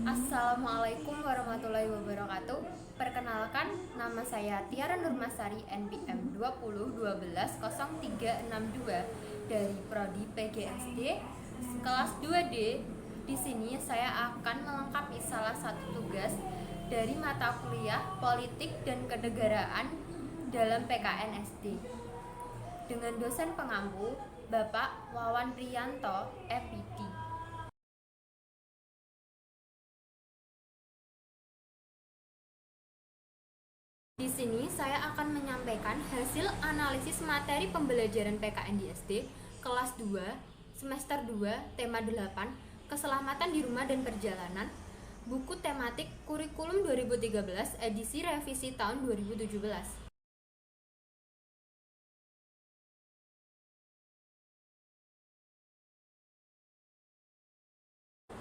Assalamualaikum warahmatullahi wabarakatuh. Perkenalkan, nama saya Tiara Nurmasari, NPM 20120362 dari Prodi PGSD kelas 2D. Di sini saya akan melengkapi salah satu tugas dari mata kuliah Politik dan Kenegaraan dalam PKN SD dengan dosen pengampu Bapak Wawan Priyanto, FPD. Di sini saya akan menyampaikan hasil analisis materi pembelajaran PKN di SD kelas 2 semester 2 tema 8 Keselamatan di Rumah dan Perjalanan, buku tematik Kurikulum 2013 edisi revisi tahun 2017.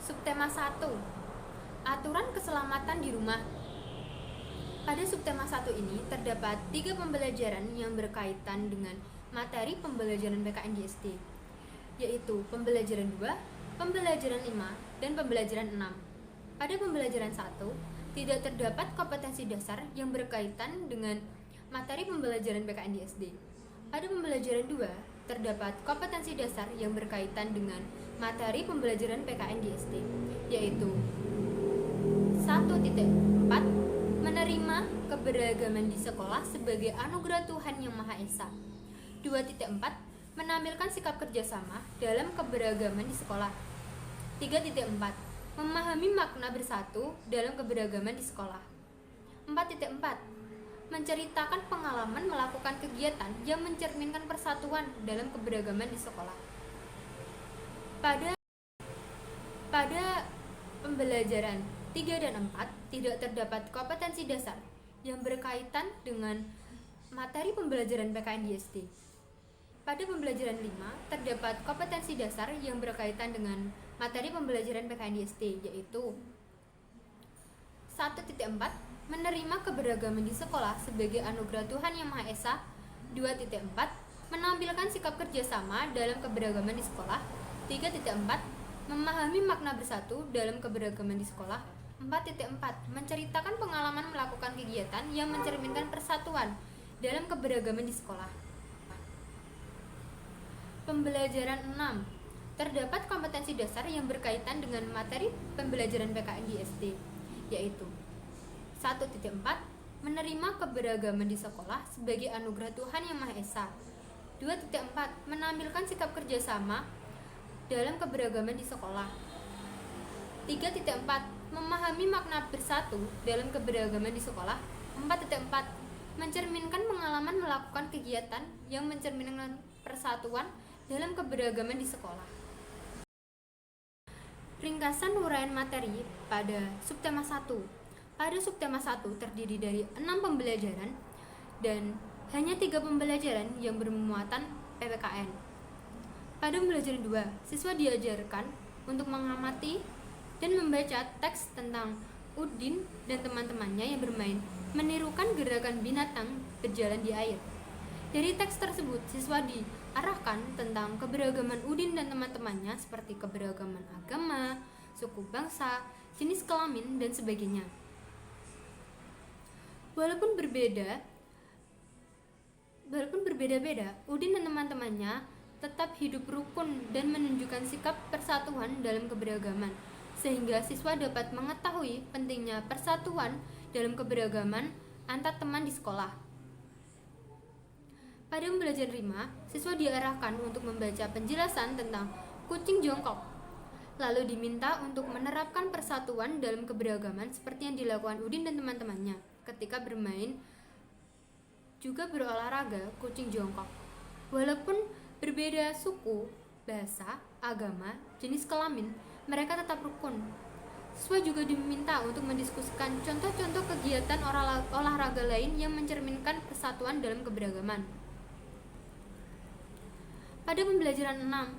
Subtema 1, Aturan Keselamatan di Rumah. Pada subtema 1 ini terdapat 3 pembelajaran yang berkaitan dengan materi pembelajaran PKN di SD, yaitu pembelajaran 2, pembelajaran 5, dan pembelajaran 6. Pada pembelajaran 1, tidak terdapat kompetensi dasar yang berkaitan dengan materi pembelajaran PKN di SD. Pada pembelajaran 2, terdapat kompetensi dasar yang berkaitan dengan materi pembelajaran PKN di SD, yaitu 1.4 menerima keberagaman di sekolah sebagai anugerah Tuhan Yang Maha Esa. 2.4 menampilkan sikap kerjasama dalam keberagaman di sekolah. 3.4 memahami makna bersatu dalam keberagaman di sekolah. 4.4 menceritakan pengalaman melakukan kegiatan yang mencerminkan persatuan dalam keberagaman di sekolah. Pada pembelajaran 3 dan 4 tidak terdapat kompetensi dasar yang berkaitan dengan materi pembelajaran PKN di SD. Pada pembelajaran 5 terdapat kompetensi dasar yang berkaitan dengan materi pembelajaran PKN di SD, yaitu 1.4 menerima keberagaman di sekolah sebagai anugerah Tuhan Yang Maha Esa. 2.4 menampilkan sikap kerjasama dalam keberagaman di sekolah. 3.4 memahami makna bersatu dalam keberagaman di sekolah. 4.4 menceritakan pengalaman melakukan kegiatan yang mencerminkan persatuan dalam keberagaman di sekolah. Pembelajaran 6 terdapat kompetensi dasar yang berkaitan dengan materi pembelajaran PKN di SD, yaitu 1.4 menerima keberagaman di sekolah sebagai anugerah Tuhan Yang Maha Esa. 2.4 menampilkan sikap kerjasama dalam keberagaman di sekolah. 3.4 memahami makna bersatu dalam keberagaman di sekolah. 4.4 mencerminkan pengalaman melakukan kegiatan yang mencerminkan persatuan dalam keberagaman di sekolah. Ringkasan uraian materi pada subtema 1. Pada subtema 1 terdiri dari 6 pembelajaran dan hanya 3 pembelajaran yang bermuatan PPKN. Pada pembelajaran 2, siswa diajarkan untuk mengamati dan membaca teks tentang Udin dan teman-temannya yang bermain menirukan gerakan binatang berjalan di air. Dari teks tersebut, siswa diarahkan tentang keberagaman Udin dan teman-temannya seperti keberagaman agama, suku bangsa, jenis kelamin, dan sebagainya. Walaupun berbeda-beda, Udin dan teman-temannya tetap hidup rukun dan menunjukkan sikap persatuan dalam keberagaman, sehingga siswa dapat mengetahui pentingnya persatuan dalam keberagaman antar teman di sekolah. Pada pembelajaran 5, siswa diarahkan untuk membaca penjelasan tentang kucing jongkok, lalu diminta untuk menerapkan persatuan dalam keberagaman seperti yang dilakukan Udin dan teman-temannya ketika bermain juga berolahraga kucing jongkok. Walaupun berbeda suku, bahasa, agama, jenis kelamin, mereka tetap rukun. Siswa juga diminta untuk mendiskusikan contoh-contoh kegiatan olahraga lain yang mencerminkan persatuan dalam keberagaman. Pada pembelajaran 6,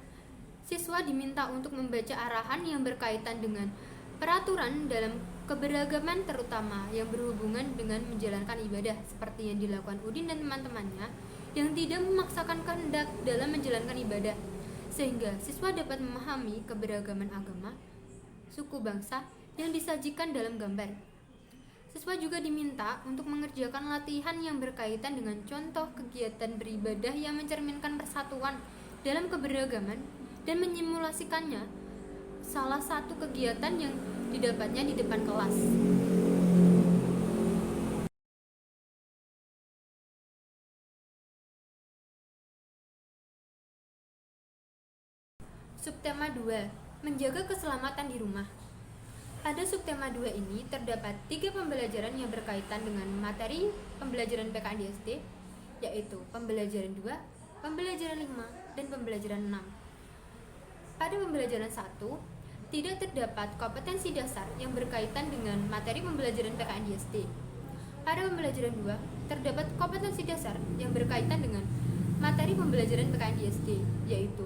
siswa diminta untuk membaca arahan yang berkaitan dengan peraturan dalam keberagaman, terutama yang berhubungan dengan menjalankan ibadah seperti yang dilakukan Udin dan teman-temannya yang tidak memaksakan kehendak dalam menjalankan ibadah, sehingga siswa dapat memahami keberagaman agama, suku bangsa, yang disajikan dalam gambar. Siswa juga diminta untuk mengerjakan latihan yang berkaitan dengan contoh kegiatan beribadah yang mencerminkan persatuan dalam keberagaman dan menyimulasikannya salah satu kegiatan yang didapatnya di depan kelas. Subtema 2, menjaga keselamatan di rumah. Pada subtema 2 ini terdapat 3 pembelajaran yang berkaitan dengan materi pembelajaran PKN di SD, yaitu pembelajaran 2, pembelajaran 5, dan pembelajaran 6. Pada pembelajaran 1, tidak terdapat kompetensi dasar yang berkaitan dengan materi pembelajaran PKN di SD. Pada pembelajaran 2, terdapat kompetensi dasar yang berkaitan dengan materi pembelajaran PKN di SD, yaitu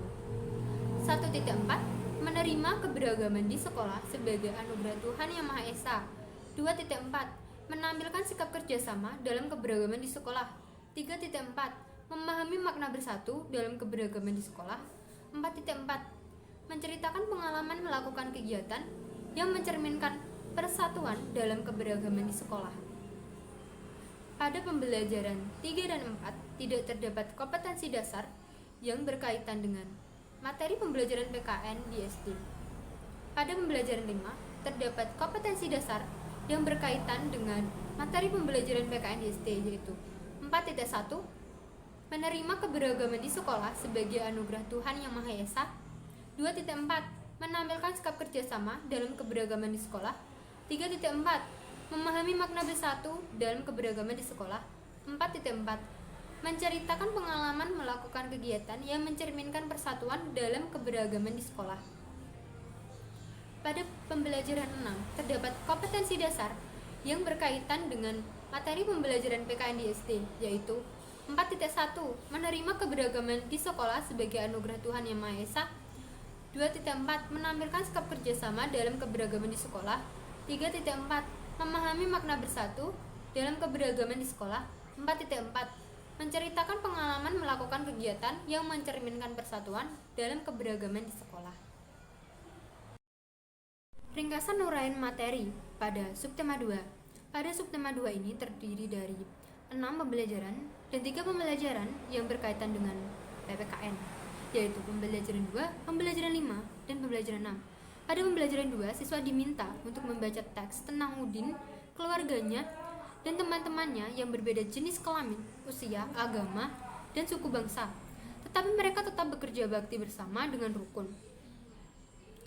1.4, menerima keberagaman di sekolah sebagai anugerah Tuhan Yang Maha Esa. 2.4, menampilkan sikap kerjasama dalam keberagaman di sekolah. 3.4, memahami makna bersatu dalam keberagaman di sekolah. 4.4, menceritakan pengalaman melakukan kegiatan yang mencerminkan persatuan dalam keberagaman di sekolah. Pada pembelajaran 3 dan 4 tidak terdapat kompetensi dasar yang berkaitan dengan materi pembelajaran PKN di SD. Pada pembelajaran 5 terdapat kompetensi dasar yang berkaitan dengan materi pembelajaran PKN di SD, yaitu 4.1, menerima keberagaman di sekolah sebagai anugerah Tuhan Yang Maha Esa. 2.4, menampilkan sikap kerjasama dalam keberagaman di sekolah. 3.4, memahami makna bersatu dalam keberagaman di sekolah. 4.4, menceritakan pengalaman melakukan kegiatan yang mencerminkan persatuan dalam keberagaman di sekolah. Pada pembelajaran 6 terdapat kompetensi dasar yang berkaitan dengan materi pembelajaran PKN di SD, yaitu 4.1, menerima keberagaman di sekolah sebagai anugerah Tuhan Yang Maha Esa. 2.4, menampilkan sikap kerjasama dalam keberagaman di sekolah. 3.4, memahami makna bersatu dalam keberagaman di sekolah. 4.4, menceritakan pengalaman melakukan kegiatan yang mencerminkan persatuan dalam keberagaman di sekolah. Ringkasan uraian materi pada subtema 2. Pada subtema 2 ini terdiri dari 6 pembelajaran dan 3 pembelajaran yang berkaitan dengan PPKN, yaitu pembelajaran 2, pembelajaran 5, dan pembelajaran 6. Pada pembelajaran 2, siswa diminta untuk membaca teks tentang Udin, keluarganya, dan teman-temannya yang berbeda jenis kelamin, usia, agama, dan suku bangsa. Tetapi mereka tetap bekerja bakti bersama dengan rukun.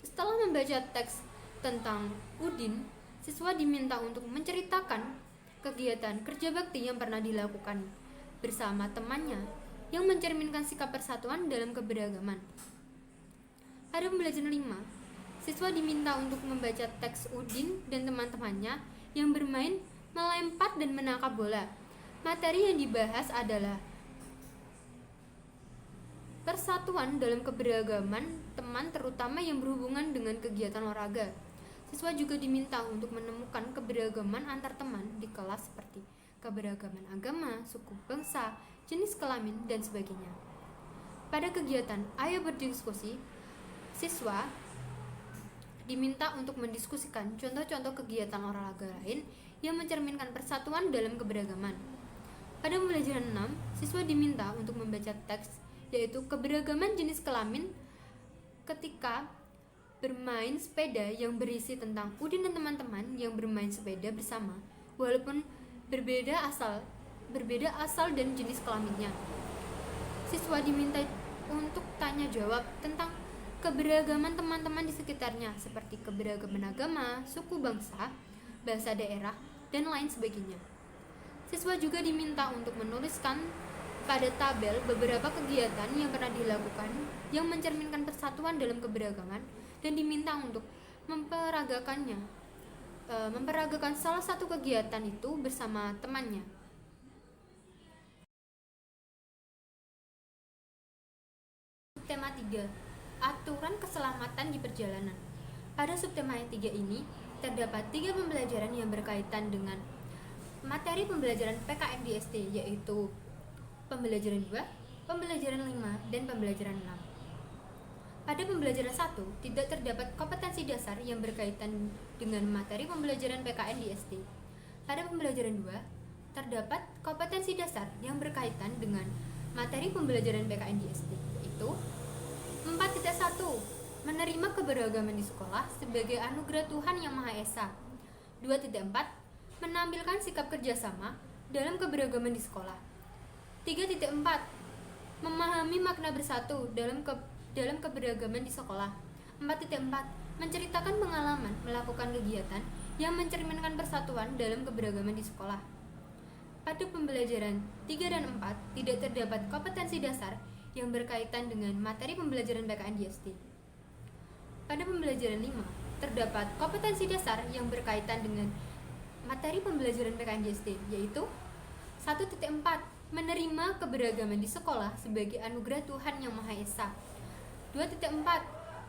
Setelah membaca teks tentang Udin, siswa diminta untuk menceritakan kegiatan kerja bakti yang pernah dilakukan bersama temannya yang mencerminkan sikap persatuan dalam keberagaman. Pada pembelajaran 5, siswa diminta untuk membaca teks Udin dan teman-temannya yang bermain melempar dan menangkap bola. Materi yang dibahas adalah persatuan dalam keberagaman teman, terutama yang berhubungan dengan kegiatan olahraga. Siswa juga diminta untuk menemukan keberagaman antar teman di kelas seperti keberagaman agama, suku bangsa, jenis kelamin, dan sebagainya. Pada kegiatan Ayo Berdiskusi, siswa diminta untuk mendiskusikan contoh-contoh kegiatan olahraga lain yang mencerminkan persatuan dalam keberagaman. Pada pembelajaran 6, siswa diminta untuk membaca teks, yaitu keberagaman jenis kelamin ketika bermain sepeda, yang berisi tentang Udin dan teman-teman yang bermain sepeda bersama, walaupun berbeda asal dan jenis kelaminnya. Siswa diminta untuk tanya jawab tentang keberagaman teman-teman di sekitarnya, seperti keberagaman agama, suku bangsa, bahasa daerah, dan lain sebagainya. Siswa juga diminta untuk menuliskan pada tabel beberapa kegiatan yang pernah dilakukan yang mencerminkan persatuan dalam keberagaman, dan diminta untuk memperagakan salah satu kegiatan itu bersama temannya. Subtema 3, aturan keselamatan di perjalanan. Pada subtema 3 ini terdapat 3 pembelajaran yang berkaitan dengan materi pembelajaran PKN di SD, yaitu pembelajaran 2, pembelajaran 5, dan pembelajaran 6. Pada pembelajaran 1, tidak terdapat kompetensi dasar yang berkaitan dengan materi pembelajaran PKN di SD. Pada pembelajaran 2, terdapat kompetensi dasar yang berkaitan dengan materi pembelajaran PKN di SD, yaitu 4.1 menerima keberagaman di sekolah sebagai anugerah Tuhan Yang Maha Esa. 2.4 menampilkan sikap kerjasama dalam keberagaman di sekolah. 3.4 memahami makna bersatu dalam keberagaman di sekolah. 4.4 menceritakan pengalaman melakukan kegiatan yang mencerminkan persatuan dalam keberagaman di sekolah. Pada pembelajaran 3 dan 4 tidak terdapat kompetensi dasar yang berkaitan dengan materi pembelajaran PKN di SD. Pada pembelajaran 5 terdapat kompetensi dasar yang berkaitan dengan materi pembelajaran PKN di SD, yaitu 1.4 menerima keberagaman di sekolah sebagai anugerah Tuhan Yang Maha Esa. 2.4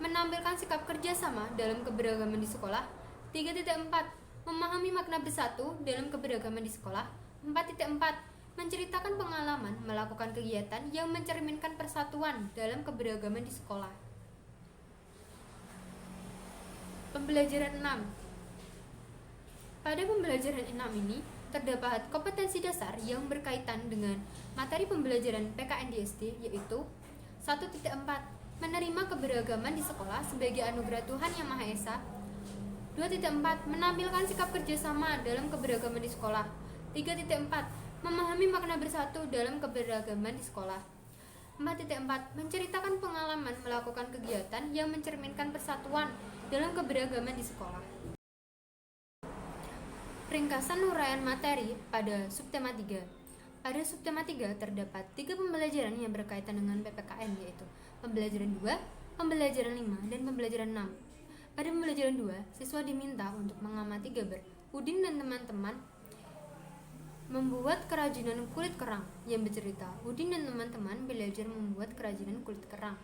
menampilkan sikap kerjasama dalam keberagaman di sekolah. 3.4 memahami makna bersatu dalam keberagaman di sekolah. 4.4 menceritakan pengalaman melakukan kegiatan yang mencerminkan persatuan dalam keberagaman di sekolah. Pembelajaran 6. Pada pembelajaran 6 ini terdapat kompetensi dasar yang berkaitan dengan materi pembelajaran PKN di SD, yaitu 1.4 menerima keberagaman di sekolah sebagai anugerah Tuhan Yang Maha Esa. 2.4 menampilkan sikap kerjasama dalam keberagaman di sekolah. 3.4 memahami makna bersatu dalam keberagaman di sekolah. 4.4 menceritakan pengalaman melakukan kegiatan yang mencerminkan persatuan dalam keberagaman di sekolah. Ringkasan uraian materi pada subtema 3. Pada subtema 3 terdapat 3 pembelajaran yang berkaitan dengan PPKN, yaitu pembelajaran 2, pembelajaran 5, dan pembelajaran 6. Pada pembelajaran 2, siswa diminta untuk mengamati gambar Udin dan teman-teman membuat kerajinan kulit kerang yang bercerita Udin dan teman-teman belajar membuat kerajinan kulit kerang.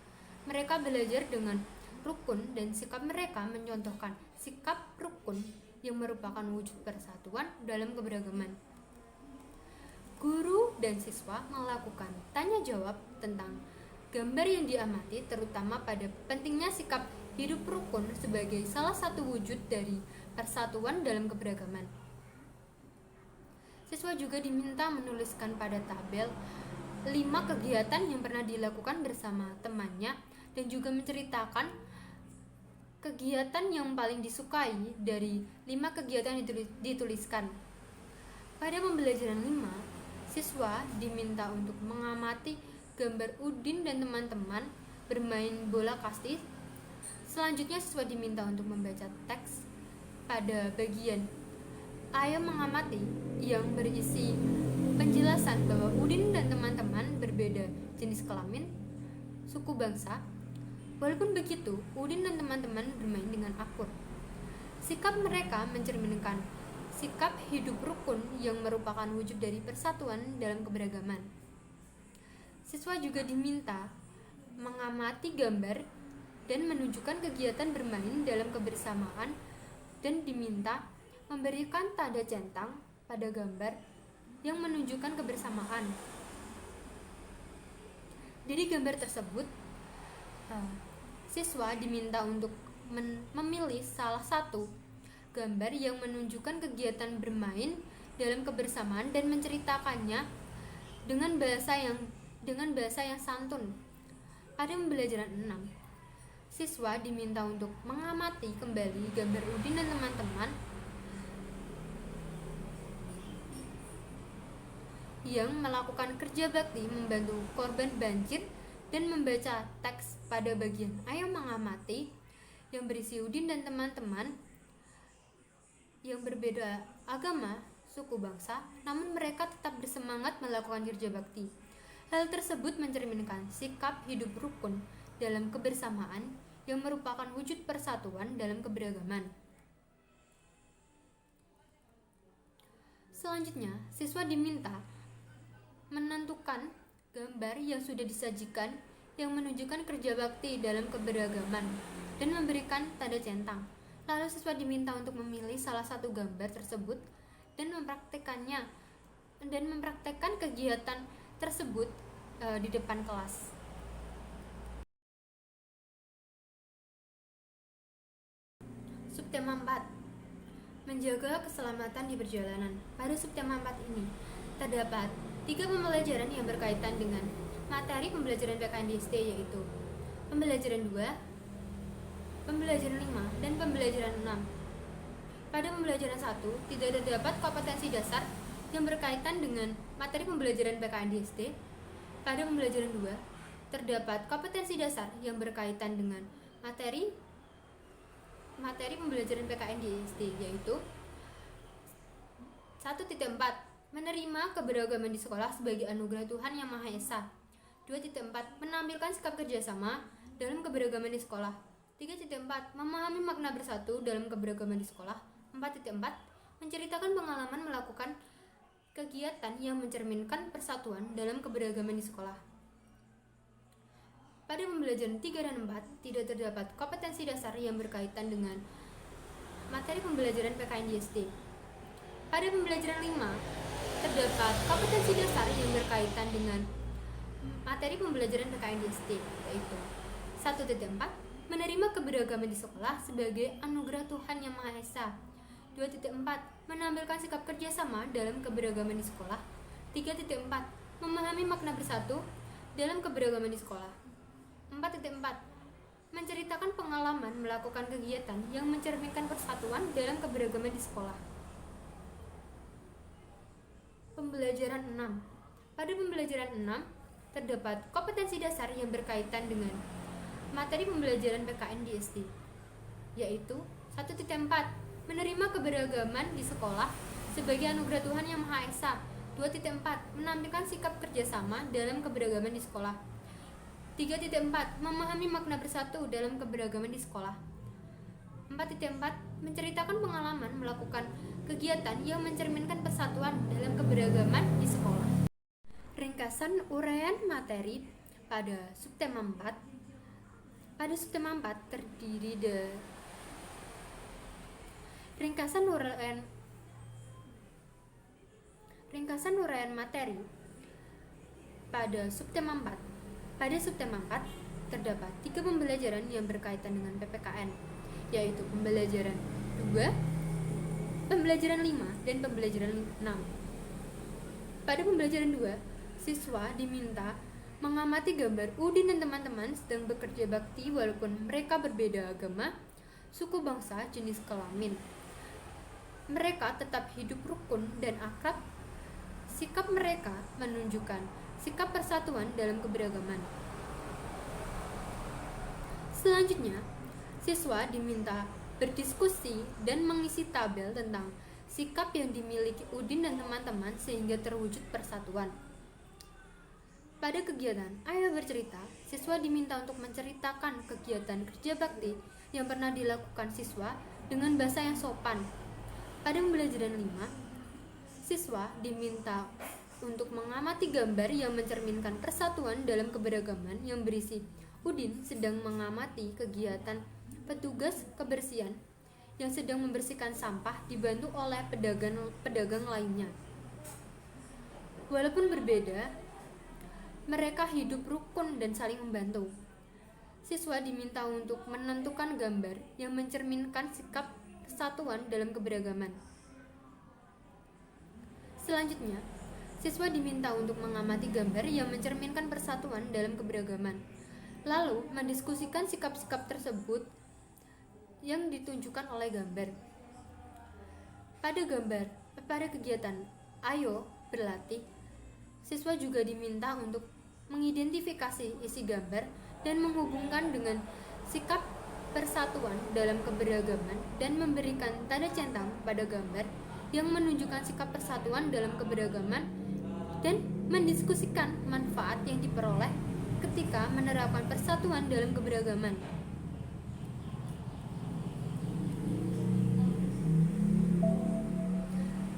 Mereka belajar dengan rukun dan sikap mereka mencontohkan sikap rukun yang merupakan wujud persatuan dalam keberagaman. Guru dan siswa melakukan tanya jawab tentang gambar yang diamati, terutama pada pentingnya sikap hidup rukun sebagai salah satu wujud dari persatuan dalam keberagaman. Siswa juga diminta menuliskan pada tabel 5 kegiatan yang pernah dilakukan bersama temannya dan juga menceritakan kegiatan yang paling disukai dari 5 kegiatan yang dituliskan. Pada pembelajaran 5, siswa diminta untuk mengamati gambar Udin dan teman-teman bermain bola kasti. Selanjutnya siswa diminta untuk membaca teks pada bagian Ayo Mengamati yang berisi penjelasan bahwa Udin dan teman-teman berbeda jenis kelamin, suku bangsa. Walaupun begitu, Udin dan teman-teman bermain dengan akur. Sikap mereka mencerminkan sikap hidup rukun yang merupakan wujud dari persatuan dalam keberagaman. Siswa juga diminta mengamati gambar dan menunjukkan kegiatan bermain dalam kebersamaan dan diminta memberikan tanda centang pada gambar yang menunjukkan kebersamaan. Dari gambar tersebut, siswa diminta untuk memilih salah satu gambar yang menunjukkan kegiatan bermain dalam kebersamaan dan menceritakannya dengan bahasa yang santun. Pada pembelajaran 6, siswa diminta untuk mengamati kembali gambar Udin dan teman-teman yang melakukan kerja bakti membantu korban banjir dan membaca teks pada bagian Ayo Mengamati yang berisi Udin dan teman-teman yang berbeda agama, suku bangsa, namun mereka tetap bersemangat melakukan kerja bakti. Hal tersebut mencerminkan sikap hidup rukun dalam kebersamaan yang merupakan wujud persatuan dalam keberagaman. Selanjutnya, siswa diminta menentukan gambar yang sudah disajikan yang menunjukkan kerja bakti dalam keberagaman dan memberikan tanda centang. Lalu siswa diminta untuk memilih salah satu gambar tersebut dan mempraktekkan kegiatan tersebut di depan kelas. Subtema 4. Menjaga keselamatan di perjalanan. Pada subtema 4 ini terdapat 3 pembelajaran yang berkaitan dengan materi pembelajaran PKN-DST, yaitu pembelajaran 2, pembelajaran 5, dan pembelajaran 6. Pada pembelajaran 1 tidak terdapat kompetensi dasar yang berkaitan dengan materi pembelajaran PKN-DST. Pada pembelajaran 2 terdapat kompetensi dasar yang berkaitan dengan materi pembelajaran PKN-DST, yaitu 1.4 menerima keberagaman di sekolah sebagai anugerah Tuhan Yang Maha Esa. 2.4 menampilkan sikap kerjasama dalam keberagaman di sekolah. 3.4 memahami makna bersatu dalam keberagaman di sekolah. 4.4 menceritakan pengalaman melakukan kegiatan yang mencerminkan persatuan dalam keberagaman di sekolah. Pada pembelajaran 3 dan 4 tidak terdapat kompetensi dasar yang berkaitan dengan materi pembelajaran PKN-DST. Pada pembelajaran 5 terdapat kompetensi dasar yang berkaitan dengan materi pembelajaran PKN-DST, yaitu 1.4 menerima keberagaman di sekolah sebagai anugerah Tuhan Yang Maha Esa. 2.4 menampilkan sikap kerjasama dalam keberagaman di sekolah. 3.4 memahami makna bersatu dalam keberagaman di sekolah. 4.4 menceritakan pengalaman melakukan kegiatan yang mencerminkan persatuan dalam keberagaman di sekolah. Pembelajaran 6. Pada pembelajaran 6 terdapat kompetensi dasar yang berkaitan dengan materi pembelajaran PKN-DST, yaitu 1.4 menerima keberagaman di sekolah sebagai anugerah Tuhan Yang Maha Esa. 2.4 menampilkan sikap kerjasama dalam keberagaman di sekolah. 3.4 memahami makna bersatu dalam keberagaman di sekolah. 4.4 menceritakan pengalaman melakukan kegiatan yang mencerminkan persatuan dalam keberagaman di sekolah. Ringkasan uraian materi pada subtema 4. Pada subtema 4 terdiri dari ringkasan uraian materi pada subtema 4. Pada subtema 4 terdapat 3 pembelajaran yang berkaitan dengan PPKN, yaitu pembelajaran 2, pembelajaran 5, dan pembelajaran 6. Pada pembelajaran 2, siswa diminta mengamati gambar Udin dan teman-teman sedang bekerja bakti walaupun mereka berbeda agama, suku, bangsa, jenis kelamin. Mereka tetap hidup rukun dan akrab. Sikap mereka menunjukkan sikap persatuan dalam keberagaman. Selanjutnya, siswa diminta berdiskusi dan mengisi tabel tentang sikap yang dimiliki Udin dan teman-teman sehingga terwujud persatuan. Pada kegiatan Ayo Bercerita, siswa diminta untuk menceritakan kegiatan kerja bakti yang pernah dilakukan siswa dengan bahasa yang sopan. Pada pembelajaran 5, siswa diminta untuk mengamati gambar yang mencerminkan persatuan dalam keberagaman yang berisi Udin sedang mengamati kegiatan petugas kebersihan yang sedang membersihkan sampah dibantu oleh pedagang lainnya. Walaupun berbeda, mereka hidup rukun dan saling membantu. Siswa diminta untuk menentukan gambar yang mencerminkan sikap persatuan dalam keberagaman. Selanjutnya, siswa diminta untuk mengamati gambar yang mencerminkan persatuan dalam keberagaman, lalu mendiskusikan sikap-sikap tersebut yang ditunjukkan oleh gambar. Pada kegiatan Ayo Berlatih, siswa juga diminta untuk mengidentifikasi isi gambar dan menghubungkan dengan sikap persatuan dalam keberagaman dan memberikan tanda centang pada gambar yang menunjukkan sikap persatuan dalam keberagaman dan mendiskusikan manfaat yang diperoleh ketika menerapkan persatuan dalam keberagaman.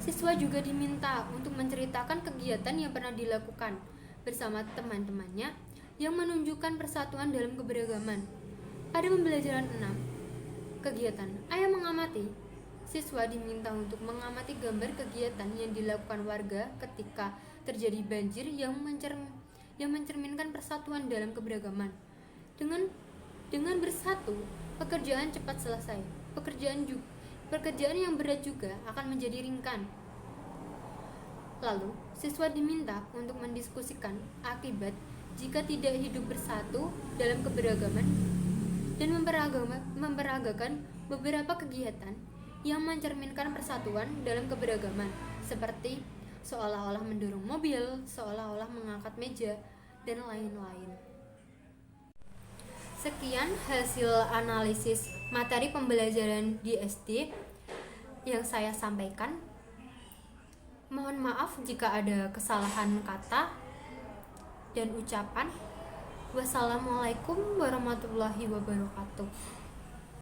Siswa juga diminta untuk menceritakan kegiatan yang pernah dilakukan bersama teman-temannya yang menunjukkan persatuan dalam keberagaman. Pada pembelajaran 6, kegiatan Ayo Mengamati, siswa diminta untuk mengamati gambar kegiatan yang dilakukan warga ketika terjadi banjir yang mencerminkan persatuan dalam keberagaman. Dengan bersatu, pekerjaan cepat selesai. pekerjaan yang berat juga akan menjadi ringkan. Lalu, siswa diminta untuk mendiskusikan akibat jika tidak hidup bersatu dalam keberagaman dan memperagakan beberapa kegiatan yang mencerminkan persatuan dalam keberagaman, seperti seolah-olah mendorong mobil, seolah-olah mengangkat meja, dan lain-lain. Sekian hasil analisis materi pembelajaran di SD yang saya sampaikan. Mohon maaf jika ada kesalahan kata dan ucapan. Wassalamualaikum warahmatullahi wabarakatuh.